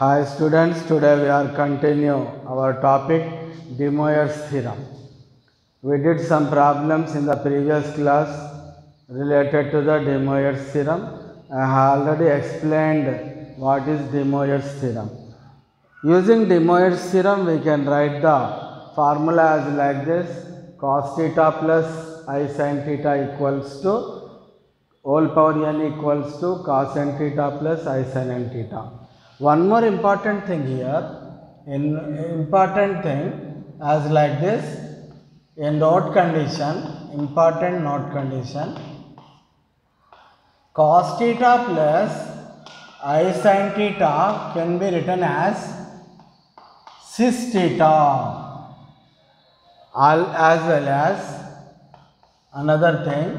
Hi students, today we are continue our topic De Moivre's theorem. We did some problems in the previous class related to the De Moivre's theorem. I have already explained what is De Moivre's theorem. Using De Moivre's theorem, we can write the formula as like this: cos theta plus I sin theta equals to whole power n equals to cos n theta plus I sin n theta. One more important thing here, important thing as like this, a note condition, important note condition, cos theta plus I sin theta can be written as cis theta, as well as another thing,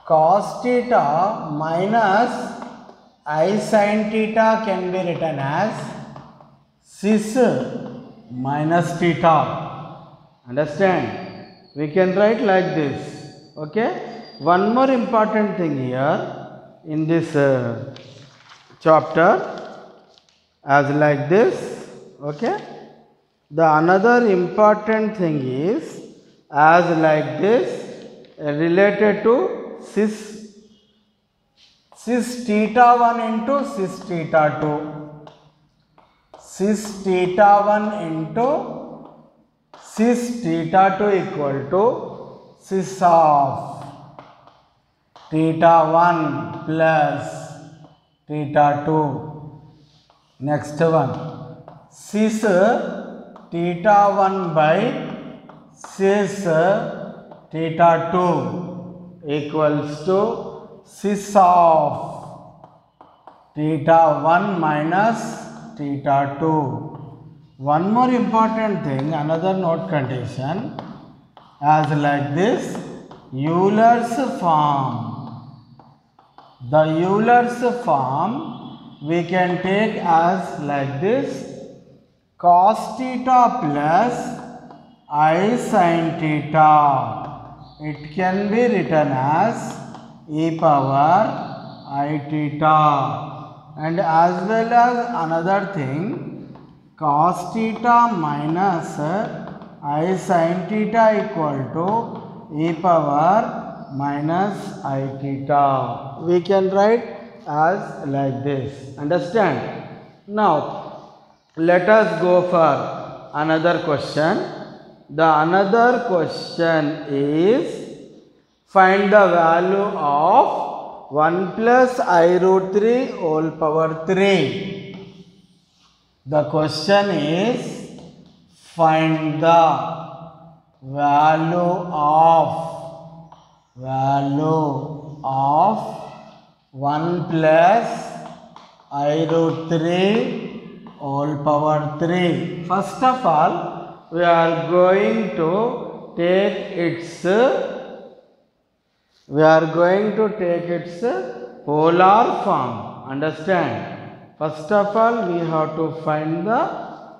cos theta minus I sin theta can be written as cis minus theta. Understand? We can write like this. Okay. One more important thing here in this chapter as like this. Okay. The another important thing is as like this related to cis theta 1 into cis theta 2, cis theta 1 into cis theta 2 equal to cis of theta 1 plus theta 2. Next one, cis theta 1 by cis theta 2 equals to cis of theta 1 minus theta 2. One more important thing, another note condition as like this, Euler's form. The Euler's form we can take as like this, cos theta plus I sin theta. It can be written as e power I theta, and as well as another thing, cos theta minus I sin theta equal to e power minus I theta. We can write as like this. Understand? Now let us go for another question. The another question is, find the value of 1 plus I root 3 whole power 3. The question is, find the value of 1 plus I root 3 whole power 3. First of all, we are going to take its polar form. Understand? First of all, we have to find the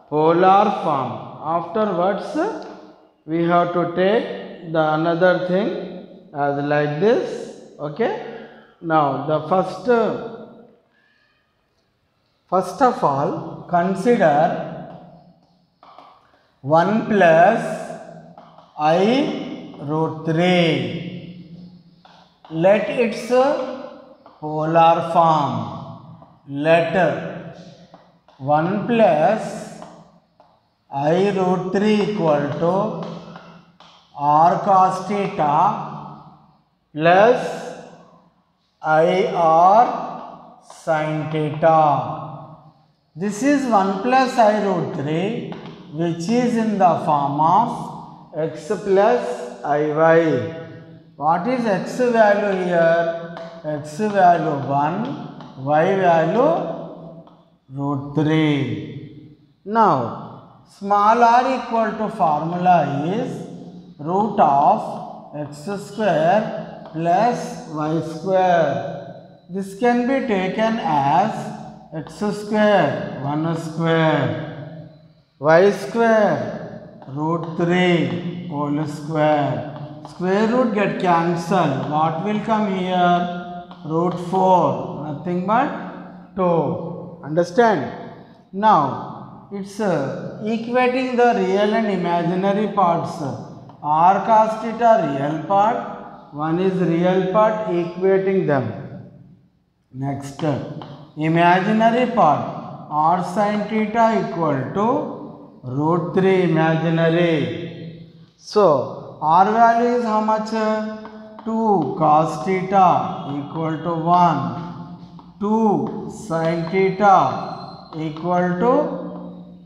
polar form. Afterwards, we have to take the another thing as like this. Okay. Now, the first of all, consider 1 plus I root 3. Let its polar form. Let 1 plus I root 3 equal to r cos theta plus I r sin theta. This is 1 plus I root 3, which is in the form of x plus iy. What is x value here? X value 1, y value root 3. Now, small r equal to formula is root of x square plus y square. This can be taken as x square 1 square, y square root 3 whole square. Square root get cancelled. What will come here? Root 4. Nothing but 2. Understand? Now it's equating the real and imaginary parts. R cos theta real part, one is real part, equating them. Next, imaginary part, r sin theta equal to root 3 imaginary. So r value is how much? 2 cos theta equal to 1, 2 sin theta equal to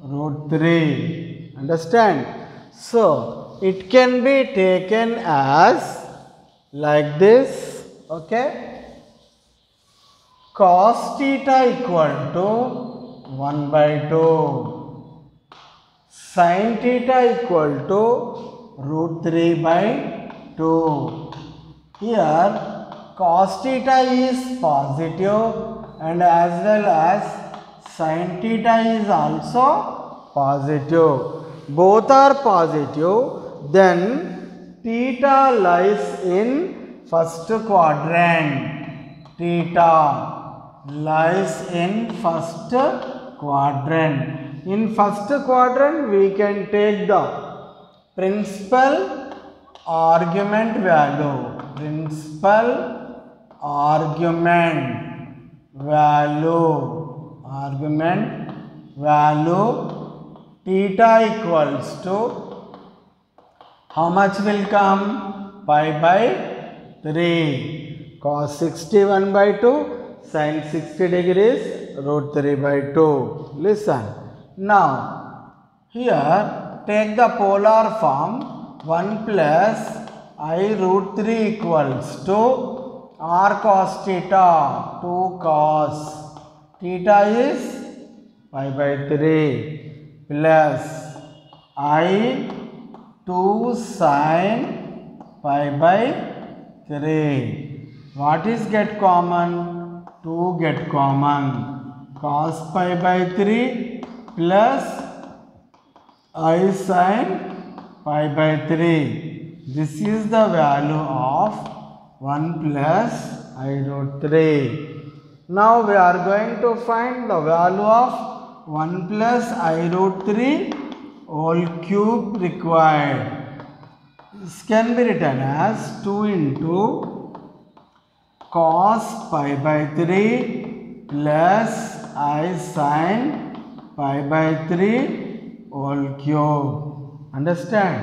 root 3. Understand? So it can be taken as like this, okay? Cos theta equal to 1 by 2, sin theta equal to root 3 by 2. Here cos theta is positive and as well as sin theta is also positive. Both are positive. Then theta lies in first quadrant. Theta lies in first quadrant. In first quadrant we can take the principal argument value. Principal argument value theta equals to how much will come? Pi by 3. Cos 61 by 2, sin 60 degrees, root 3 by 2. Listen. Now, here take the polar form. 1 plus I root 3 equals to r cos theta, 2 cos theta is pi by 3 plus I 2 sin pi by 3. What is get common? 2 get common. Cos pi by 3 plus I sin pi by 3. This is the value of 1 plus I root 3. Now we are going to find the value of 1 plus I root 3 whole cube required. This can be written as 2 into cos pi by 3 plus I sin pi by 3 whole cube. Understand?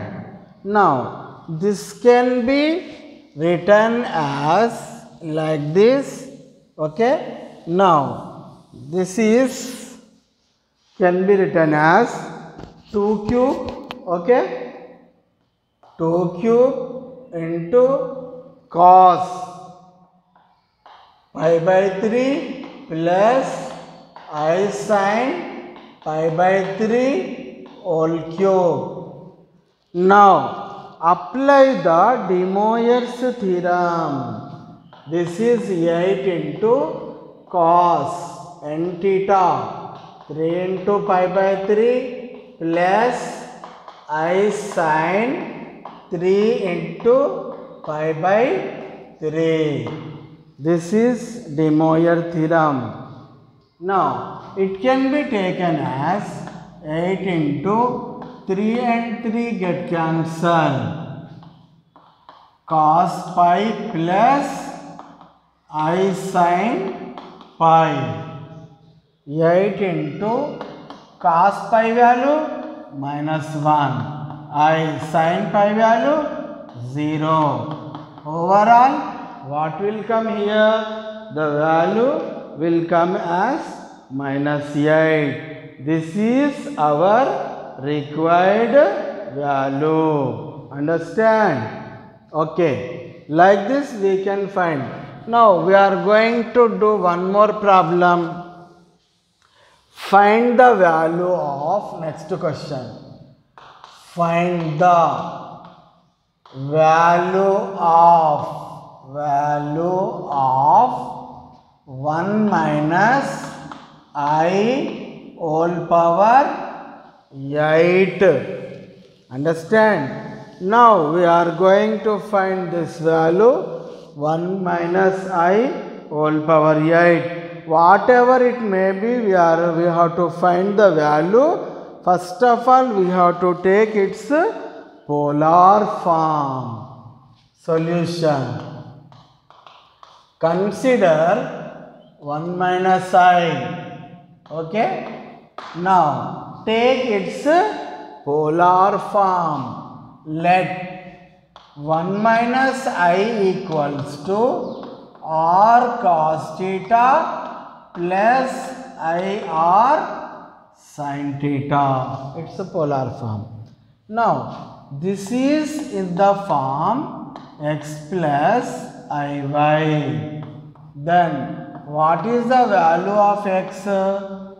Now this can be written as like this, okay? Now this is can be written as 2 cube, okay? 2 cube into cos pi by 3 plus I sin pi by 3 whole cube. Now apply the De Moivre's theorem. This is 8 into cos n theta 3 into pi by 3 plus I sin 3 into pi by 3. This is De Moivre theorem. Now it can be taken as 8 into 3 and 3 get cancelled. Cos pi plus I sin pi. 8 into cos pi value minus 1. I sin pi value 0. Overall, what will come here? The value will come as minus 8. This is our required value. Understand? Okay. Like this we can find. Now we are going to do one more problem. Find the value of next question. Find the value of 1 minus I whole power 8. Understand? Now we are going to find this value 1 minus I whole power 8. whatever it may be, we have to find the value. First of all, we have to take its polar form. Solution. Consider 1 minus I. Okay. Now take its polar form. Let 1 minus I equals to r cos theta plus I r sin theta. It's a polar form. Now this is in the form x plus iy. Then what is the value of x?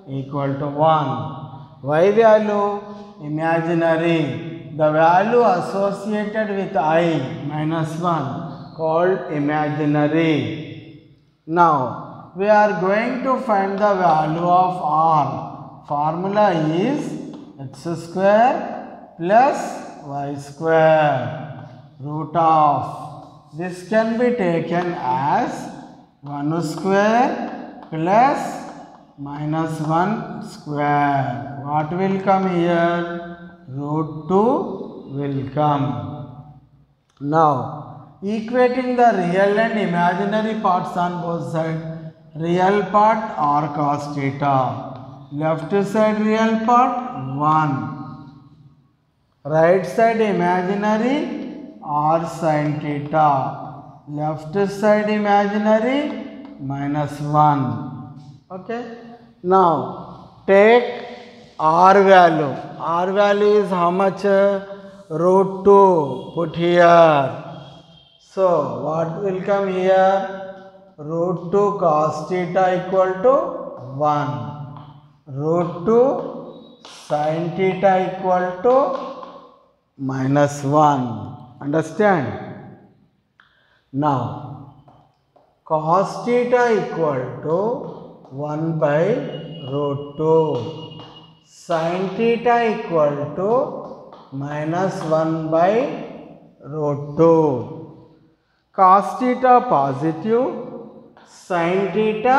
Equal to 1. Y value imaginary. The value associated with I minus 1 called imaginary. Now we are going to find the value of r. Formula is x square plus y square root of. This can be taken as 1 square plus minus 1 square. What will come here? Root 2 will come. Now equating the real and imaginary parts on both sides. Real part r cos theta. Left side real part 1. Right side imaginary r sin theta. Left side imaginary minus 1. Okay. Now take r value. R value is how much? Root 2. Put here. So what will come here? Root 2 cos theta equal to 1. Root 2 sin theta equal to minus 1. Understand? Now cos theta equal to 1 by root 2. Sin theta equal to minus 1 by root 2. Cos theta positive, sin theta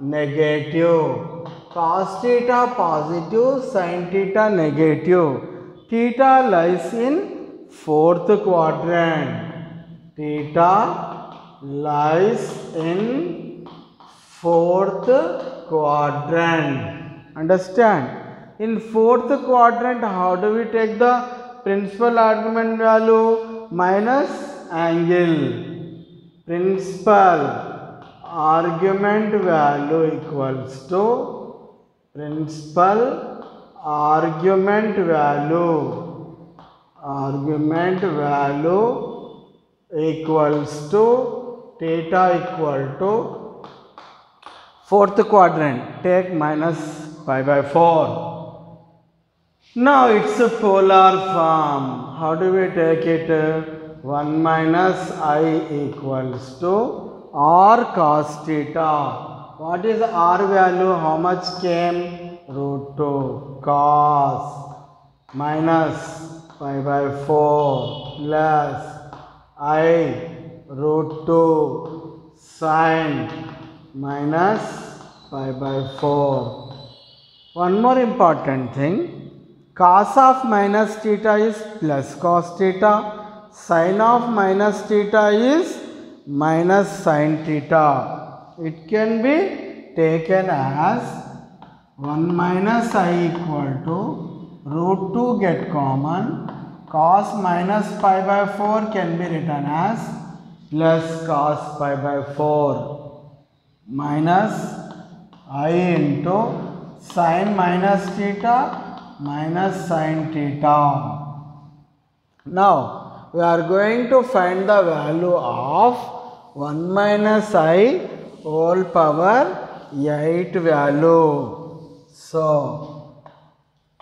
negative. Cos theta positive, sin theta negative. Theta lies in 4th quadrant. Theta lies in 4th quadrant. Understand? In 4th quadrant, how do we take the principal argument value? Minus angle. Principal argument value equals to principal argument value. Argument value equals to theta equal to 4th quadrant. Take minus pi by 4. Now it's a polar form. How do we take it? 1 minus I equals to r cos theta. What is r value? How much came? Root 2 cos minus pi by 4 plus I root 2 sin minus pi by 4. One more important thing. Cos of minus theta is plus cos theta. Sin of minus theta is minus sin theta. It can be taken as 1 minus I equal to root 2 get common. Cos minus pi by 4 can be written as plus cos pi by 4 minus I into sin minus theta minus sin theta. Now we are going to find the value of 1 minus I whole power 8 value. So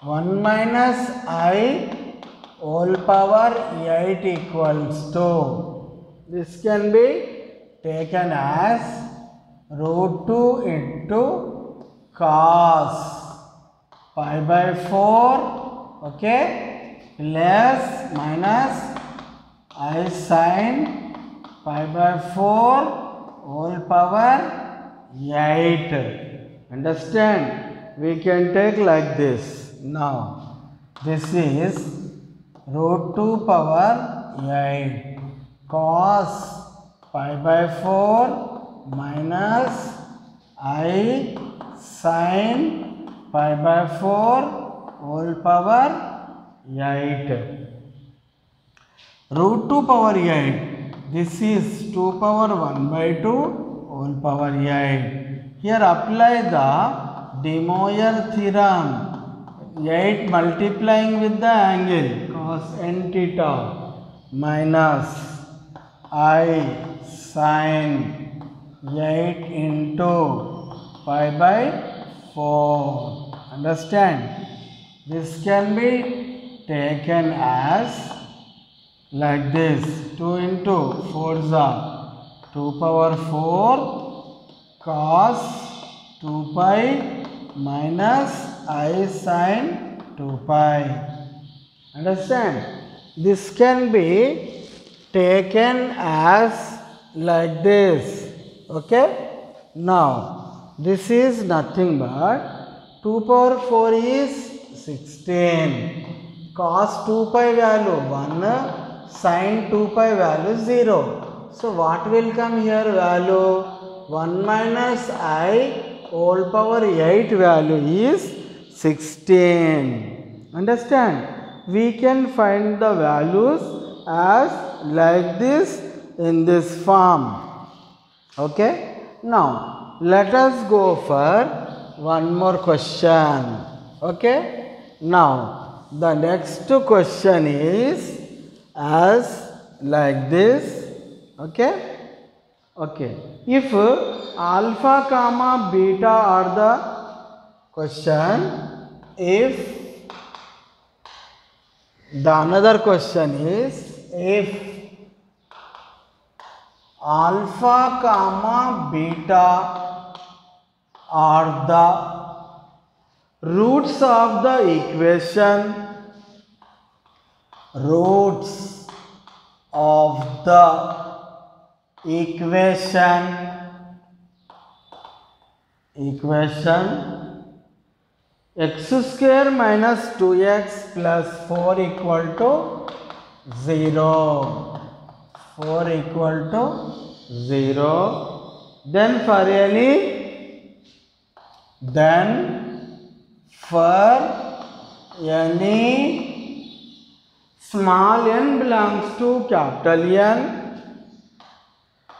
1 minus I whole power 8 equals to, this can be taken as root 2 into cos pi by 4, okay, plus minus I sin pi by 4 whole power 8. Understand? We can take like this. Now, this is root 2 power 8 cos pi by 4 minus I sin pi by 4 whole power 8. Root 2 power 8. This is 2 power 1 by 2 whole power 8. Here apply the De Moivre theorem. 8 multiplying with the angle cos n theta minus I sin 8 into pi by 4. Understand? This can be taken as like this. 2 into 4 is 2 power 4 cos 2 pi minus I sin 2 pi. Understand? This can be taken as like this. Okay? Now, this is nothing but 2 power 4 is 16. Cos 2 pi value 1, sin 2 pi value 0. So, what will come here value? 1 minus I whole power 8 value is 16. Understand? We can find the values as like this in this form. Okay? Now, let us go for one more question. Okay? Now, the next question is as like this. Okay? Okay. If alpha comma beta are the question, if the another question is if alpha comma beta are the roots of the equation, roots of the equation x square minus 2x plus 4 equal to 0. 4 equal to 0. Then for any small n belongs to capital N,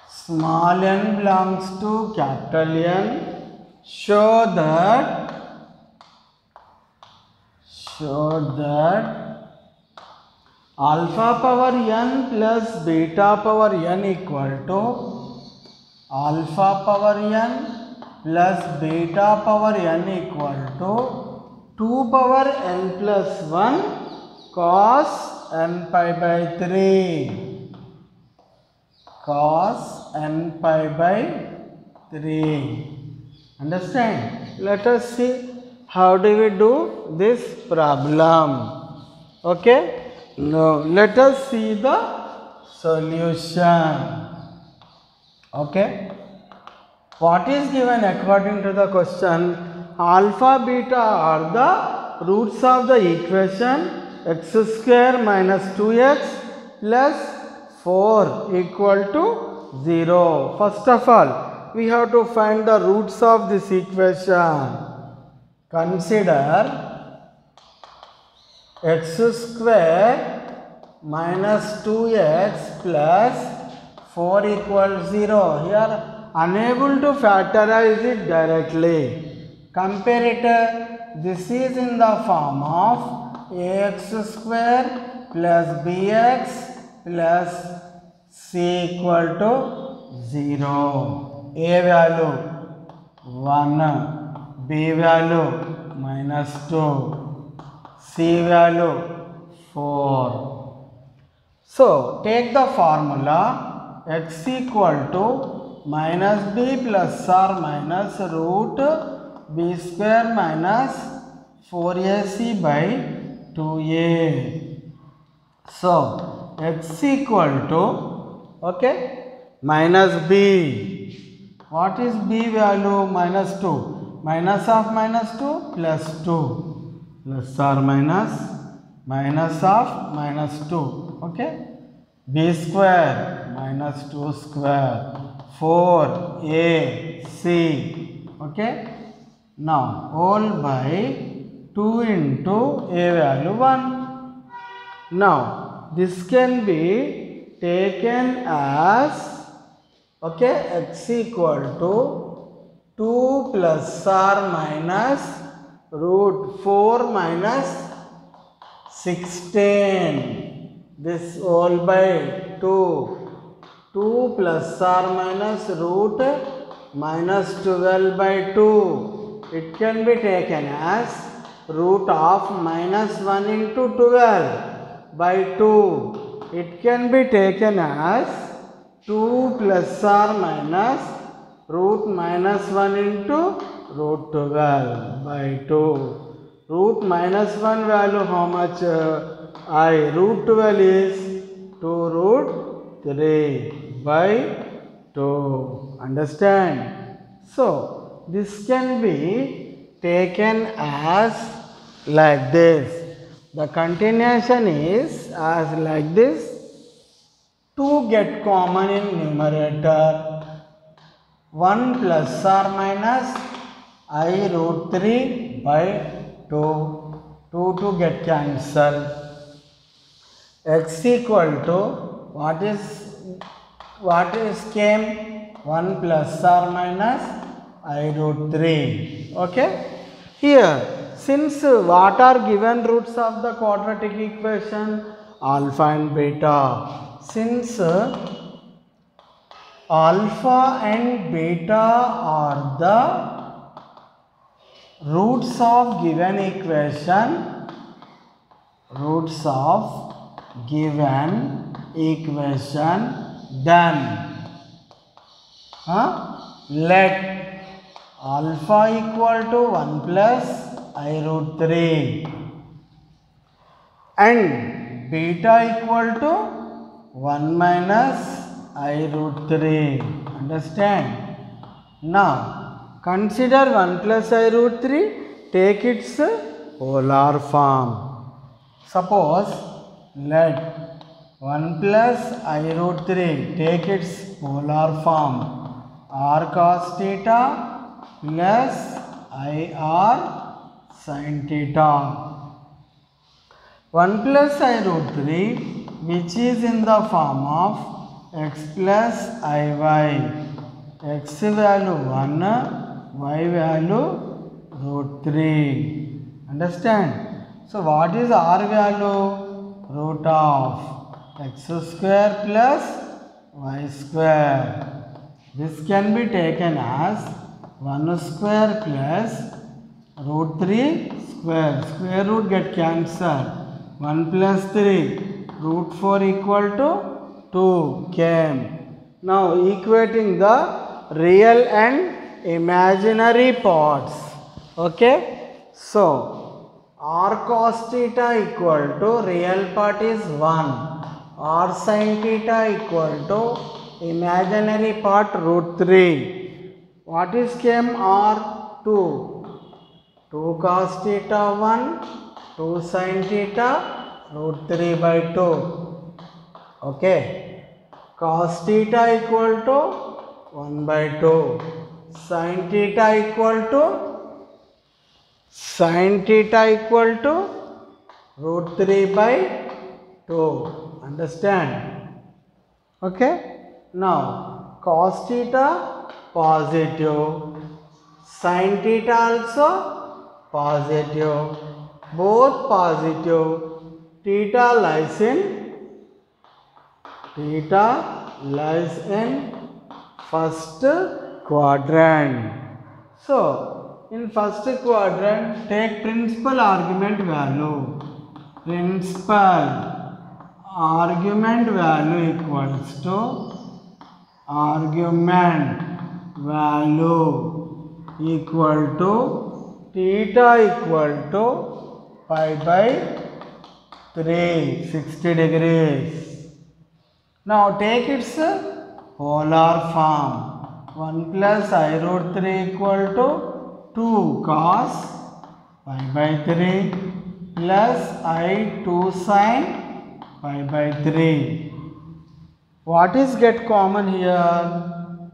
small n belongs to capital N, show that alpha power n plus beta power n equal to alpha power n plus beta power n equal to 2 power n plus 1 cos n pi by 3. Cos n pi by 3. Understand? Let us see how do we do this problem. Okay? Now, let us see the solution. Okay? What is given according to the question? Alpha, beta are the roots of the equation x square minus 2x plus 4 equal to 0. First of all, we have to find the roots of this equation. Consider x square minus 2x plus 4 equals 0. Here unable to factorize it directly. Compare it. This is in the form of ax square plus bx plus c equal to 0. A value 1, b value minus 2, c value 4. So, take the formula x equal to minus b plus or minus root b square minus 4ac by 2a. So, x equal to minus b What is b value? Minus 2. Minus of minus 2 plus 2. Plus or minus minus of minus 2. Okay. B square minus 2 square. 4ac. Okay. Now whole by 2 into a value 1. Now this can be taken as, okay, x equal to 2 plus or minus root 4 minus 16. This whole by 2. 2 plus or minus root minus 12 by 2. It can be taken as root of minus 1 into 12 by 2. It can be taken as 2 plus or minus root minus 1 into root 12 by 2. Root minus 1 value how much? Root 12 is 2 root 3 by 2. Understand? So this can be taken as like this. The continuation is as like this. 2 get common in numerator. 1 plus or minus I root 3 by 2. 2 get cancelled. X equal to what is came? 1 plus or minus I root 3. Okay. Here, since what are given roots of the quadratic equation? Alpha and beta. Since alpha and beta are the roots of given equation, then let alpha equal to 1 plus I root 3 and beta equal to 1 minus I root 3. Understand? Now consider 1 plus I root 3, take its polar form. Suppose let 1 plus I root 3 take its polar form. R cos theta plus IR sin theta. 1 plus I root 3 which is in the form of x plus IY. X value 1, Y value root 3. Understand? So what is R value? Root of x square plus y square. This can be taken as 1 square plus root 3 square. Square root get cancelled. 1 plus 3 root 4 equal to 2 came. Now equating the real and imaginary parts. Okay. So r cos theta equal to real part is 1. R sin theta equal to imaginary part root 3. What is came? R 2. 2 cos theta 1, 2 sin theta root 3 by 2. Okay. Cos theta equal to 1 by 2. Sin theta equal to root 3 by 2. Understand? Okay. Now cos theta positive, sin theta also positive, both positive. Theta lies in first quadrant. So in first quadrant take principal argument value. Principal argument value equals to argument value equal to theta equal to pi by 3, 60 degrees. Now take its polar form. 1 plus I root 3 equal to 2 cos pi by 3 plus I 2 sin pi by 3. What is get common here?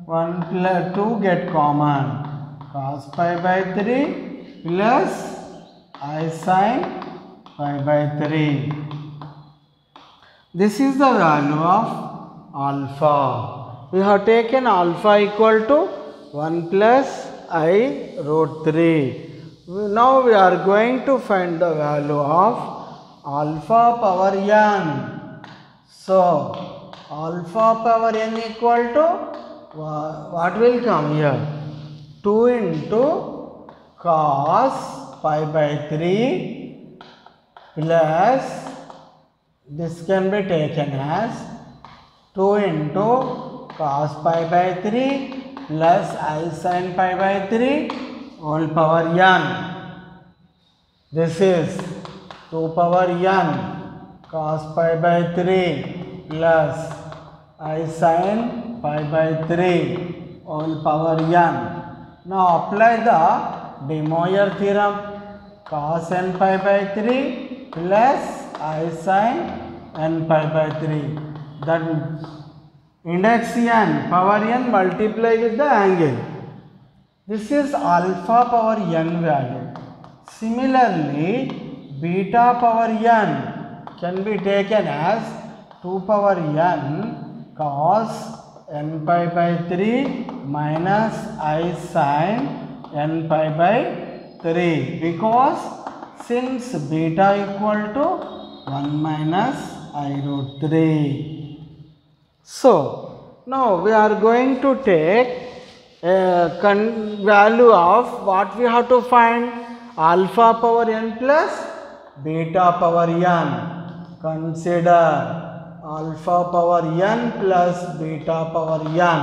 1 plus 2 get common. Cos pi by 3 plus I sin pi by 3. This is the value of alpha. We have taken alpha equal to 1 plus I root 3. Now we are going to find the value of alpha power n. So, alpha power n equal to what will come here? 2 into cos pi by 3 plus, this can be taken as 2 into cos pi by 3 plus I sin pi by 3 whole power n. This is 2 power n cos pi by 3 plus I sin pi by 3 whole power n. Now apply the De Moivre theorem. Cos n pi by 3 plus I sin n pi by 3. That index n power n multiply with the angle. This is alpha power n value. Similarly, beta power n can be taken as 2 power n cos n pi by 3 minus I sin n pi by 3, because since beta equal to 1 minus I root 3. So, now we are going to take a value of what we have to find, alpha power n plus beta power n. Consider alpha power n plus beta power n.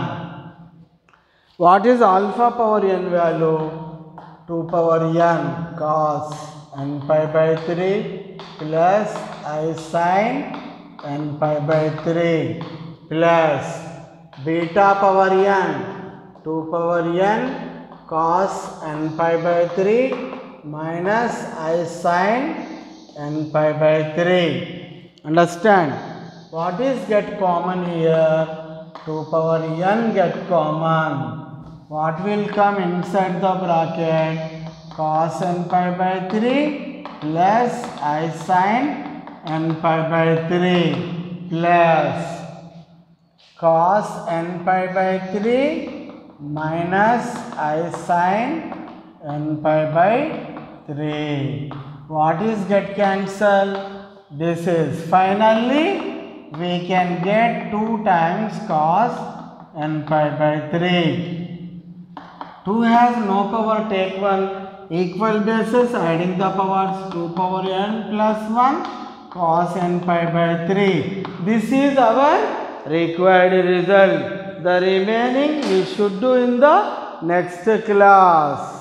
What is alpha power n value? 2 power n cos n pi by 3 plus I sin n pi by 3 plus beta power n 2 power n cos n pi by 3 minus I sin n pi by 3. Understand? What is get common here? 2 power n get common. What will come inside the bracket? Cos n pi by 3 plus I sin n pi by 3 plus cos n pi by 3 minus I sin n pi by 3. What is get cancel? This is finally we can get 2 times cos n pi by 3. 2 has no power, take 1. Equal basis, adding the powers, 2 power n plus 1 cos n pi by 3. This is our required result. The remaining we should do in the next class.